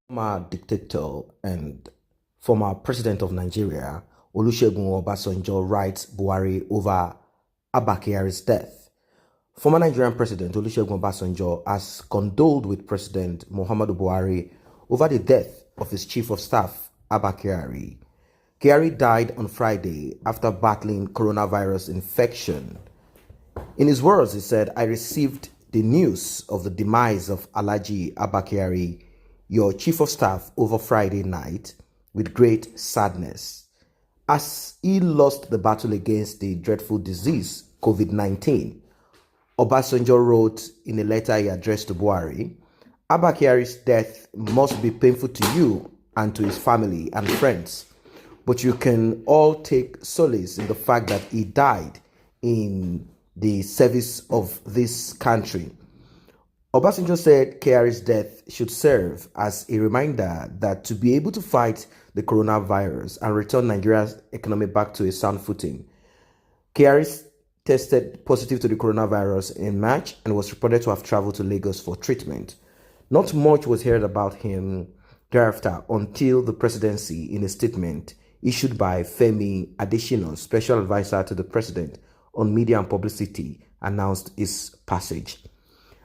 Former dictator and former president of Nigeria, Olusegun Obasanjo, writes Buhari over Abba Kyari's death. Former Nigerian President Olusegun Obasanjo has condoled with President Muhammadu Buhari over the death of his chief of staff, Abba Kyari. Kyari died on Friday after battling coronavirus infection. In his words, he said, "I received the news of the demise of Alhaji Abba Kyari, your chief of staff, over Friday night with great sadness, as he lost the battle against the dreadful disease, COVID-19. Obasanjo wrote in a letter he addressed to Buhari, "Abba Kyari's death must be painful to you and to his family and friends, but you can all take solace in the fact that he died in the service of this country." Obasanjo said Kyari's death should serve as a reminder that to be able to fight the coronavirus and return Nigeria's economy back to a sound footing. Kyari tested positive to the coronavirus in March and was reported to have traveled to Lagos for treatment. Not much was heard about him thereafter until the presidency, in a statement issued by Femi Adesina, special advisor to the president on media and publicity, announced his passage.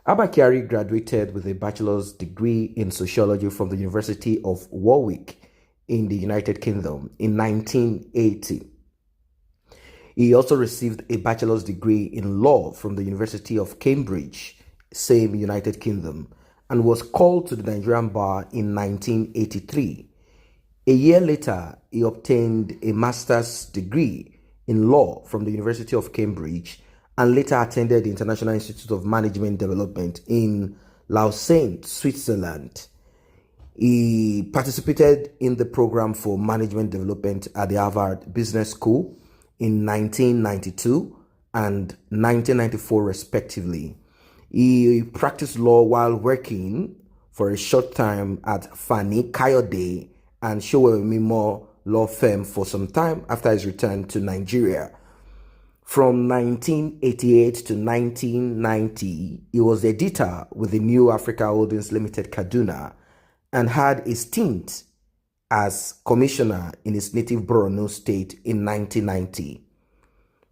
Abba Kyari graduated with a bachelor's degree in sociology from the University of Warwick in the United Kingdom in 1980. He also received a bachelor's degree in law from the University of Cambridge, same United Kingdom, and was called to the Nigerian bar in 1983. A year later, he obtained a master's degree in law from the University of Cambridge and later attended the International Institute of Management Development in Lausanne, Switzerland. He participated in the program for management development at the Harvard Business School in 1992 and 1994, respectively. He practiced law while working for a short time at Fani Kayode and Sowemimo law firm for some time after his return to Nigeria. From 1988 to 1990, he was editor with the New Africa Holdings Limited, Kaduna, and had a stint as commissioner in his native Borno state in 1990.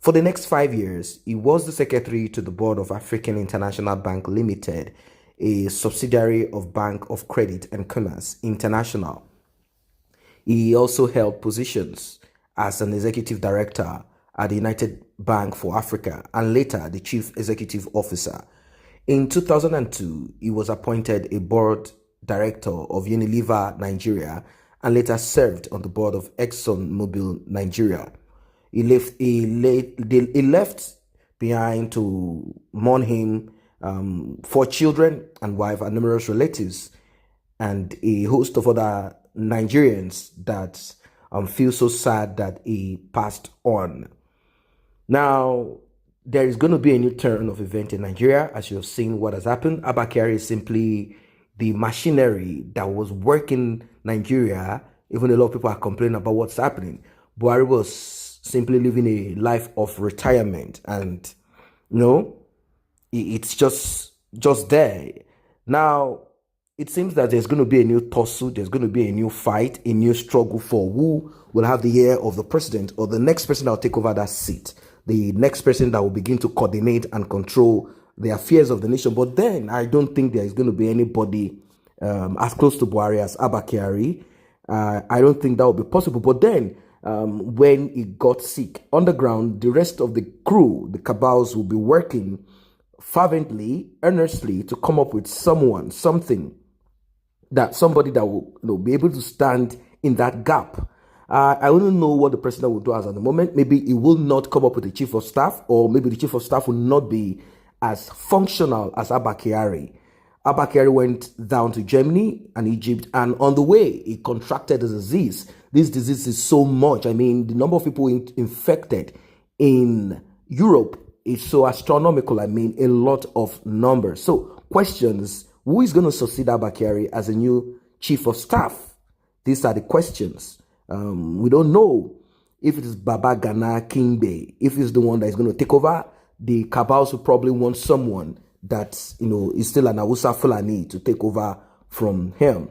For the next 5 years, he was the secretary to the board of African International Bank Limited, a subsidiary of Bank of Credit and Commerce International. He also held positions as an executive director at the United Bank for Africa and later the chief executive officer. In 2002, he was appointed a board director of Unilever Nigeria and later served on the board of ExxonMobil Nigeria. He left behind to mourn him 4 children and wife and numerous relatives and a host of other Nigerians that feel so sad that he passed on. Now, there is going to be a new turn of event in Nigeria, as you have seen what has happened. Abba Kyari is simply the machinery that was working Nigeria. Even a lot of people are complaining about what's happening. Buhari was simply living a life of retirement, and it's just there. Now, it seems that there's going to be a new tussle, there's going to be a new fight, a new struggle for who will have the ear of the president or the next person that will take over that seat, the next person that will begin to coordinate and control the affairs of the nation. But then I don't think there is going to be anybody as close to Buhari as Abba Kyari. I don't think that will be possible. But then when he got sick underground, the rest of the crew, the cabals, will be working fervently, earnestly to come up with somebody that will be able to stand in that gap. I wouldn't know what the president will do as at the moment. Maybe he will not come up with a chief of staff, or maybe the chief of staff will not be as functional as Abba Kyari. Abba Kyari went down to Germany and Egypt, and on the way, he contracted a disease. This disease is so much. I mean, the number of people infected in Europe is so astronomical. I mean, a lot of numbers. So, questions: who is going to succeed Abba Kyari as a new chief of staff? These are the questions. We don't know if it is Baba Gana Kingbe, if he's the one that is going to take over. The cabals will probably want someone that is still an Hausa Fulani to take over from him.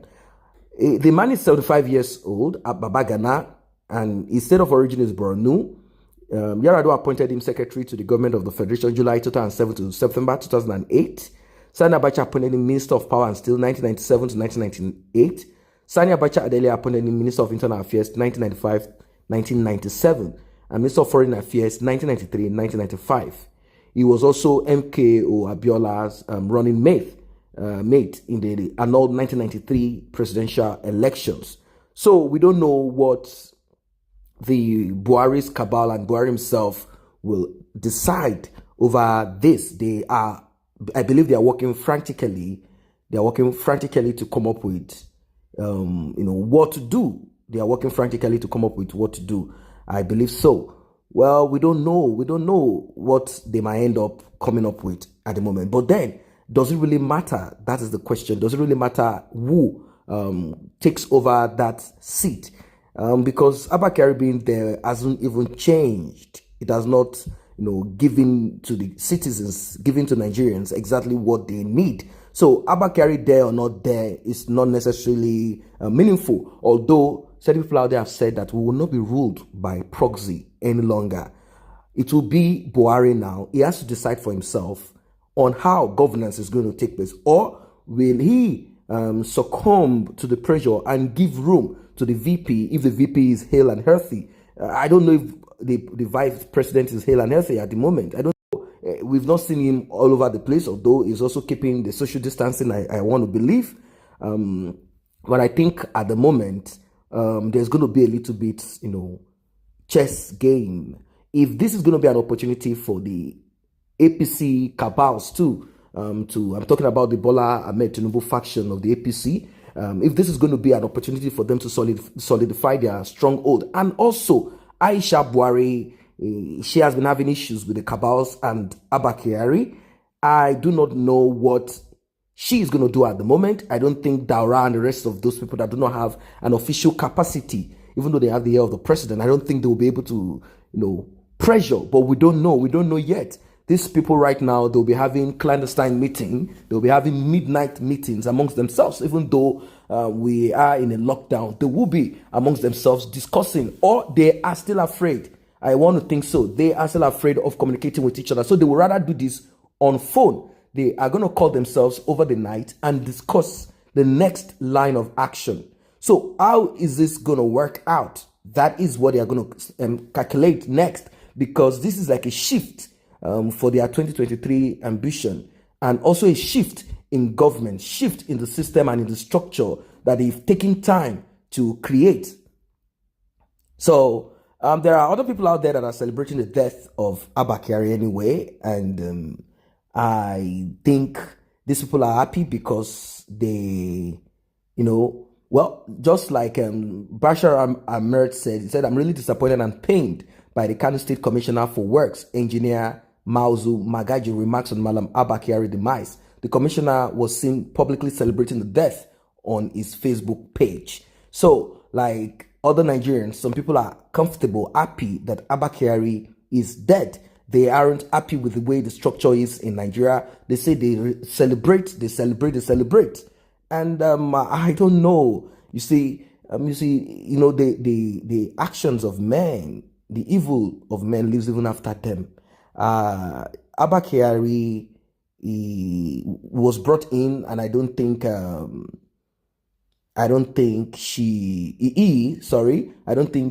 The man is 75 years old, Baba Gana, and his state of origin is Borno. Yar'Adua appointed him secretary to the government of the Federation July 2007 to September 2008. Sani Abacha appointed him Minister of Power and Steel 1997 to 1998. Sani Abacha Adele appointed him Minister of Internal Affairs 1995-1997 and Minister of Foreign Affairs 1993-1995. He was also MKO Abiola's running mate in the annulled 1993 presidential elections. So we don't know what the Buhari's cabal and Buhari himself will decide over this. I believe they are working frantically. They are working frantically to come up with, what to do. They are working frantically to come up with what to do. I believe so. Well, we don't know. We don't know what they might end up coming up with at the moment. But then, does it really matter? That is the question. Does it really matter who takes over that seat? Because Abba Kyari being there hasn't even changed. It has not, given to the citizens, given to Nigerians exactly what they need. So Abba Kyari there or not there is not necessarily meaningful. Although certain people out there have said that we will not be ruled by proxy any longer. It will be Buhari now. He has to decide for himself on how governance is going to take place. Or will he succumb to the pressure and give room to the VP if the VP is hale and healthy? I don't know if the vice president is hale and healthy at the moment. I don't know. We've not seen him all over the place, although he's also keeping the social distancing, I want to believe. But I think at the moment, there's going to be a little bit, chess game. If this is going to be an opportunity for the APC cabals too, I'm talking about the Bola Ahmed Tinubu faction of the APC, if this is going to be an opportunity for them to solidify their stronghold. And also, Aisha Buhari, she has been having issues with the cabals and Abba Kyari. I do not know what she is going to do at the moment. I don't think Daura and the rest of those people that do not have an official capacity, even though they have the ear of the president, I don't think they will be able to, pressure. But we don't know. We don't know yet. These people right now, they'll be having clandestine meeting. They'll be having midnight meetings amongst themselves, even though we are in a lockdown. They will be amongst themselves discussing, or they are still afraid. I want to think so. They are still afraid of communicating with each other. So they would rather do this on phone. They are going to call themselves over the night and discuss the next line of action. So how is this going to work out? That is what they are going to calculate next, because this is like a shift for their 2023 ambition, and also a shift in government, shift in the system and in the structure that they've taken time to create. So there are other people out there that are celebrating the death of Abba Kyari anyway, and I think these people are happy because they, just like Bashar Ahmed said, he said, "I'm really disappointed and pained by the Kano State Commissioner for Works, Engineer Mauzu Magaji remarks on Malam Abba Kyari demise. The commissioner was seen publicly celebrating the death on his Facebook page." So, like other Nigerians, some people are comfortable, happy that Abba Kyari is dead. They aren't happy with the way the structure is in Nigeria. They say they celebrate. And I don't know. The actions of men, the evil of men lives even after them. Abba Kyari, he was brought in, and I don't think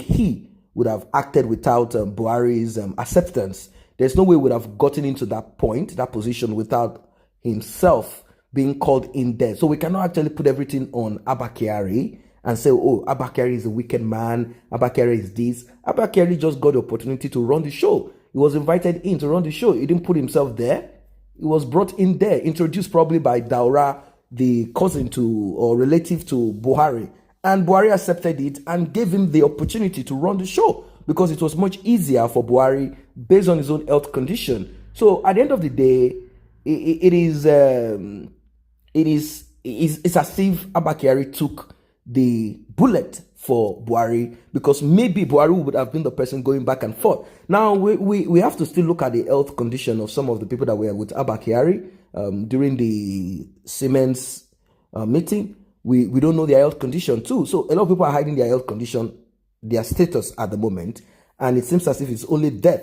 he would have acted without Buhari's acceptance. There's no way we would have gotten into that point, that position, without himself being called in there. So we cannot actually put everything on Abba Kyari and say, oh, Abba Kyari is a wicked man, Abba Kyari is this. Abba Kyari just got the opportunity to run the show. He was invited in to run the show. He didn't put himself there. He was brought in there, introduced probably by Daura, the cousin to or relative to Buhari. And Buhari accepted it and gave him the opportunity to run the show, because it was much easier for Buhari based on his own health condition. So at the end of the day, it's as if Abba Kyari took the bullet for Buhari, because maybe Buhari would have been the person going back and forth. Now, we have to still look at the health condition of some of the people that were with Abba Kyari during the Siemens meeting. we don't know their health condition too. So a lot of people are hiding their health condition, their status at the moment, and it seems as if it's only death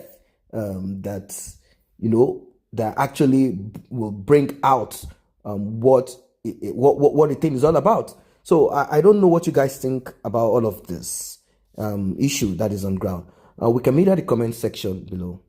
that, you know, that actually will bring out what the thing is all about. So I don't know what you guys think about all of this issue that is on ground. We can meet at the comment section below.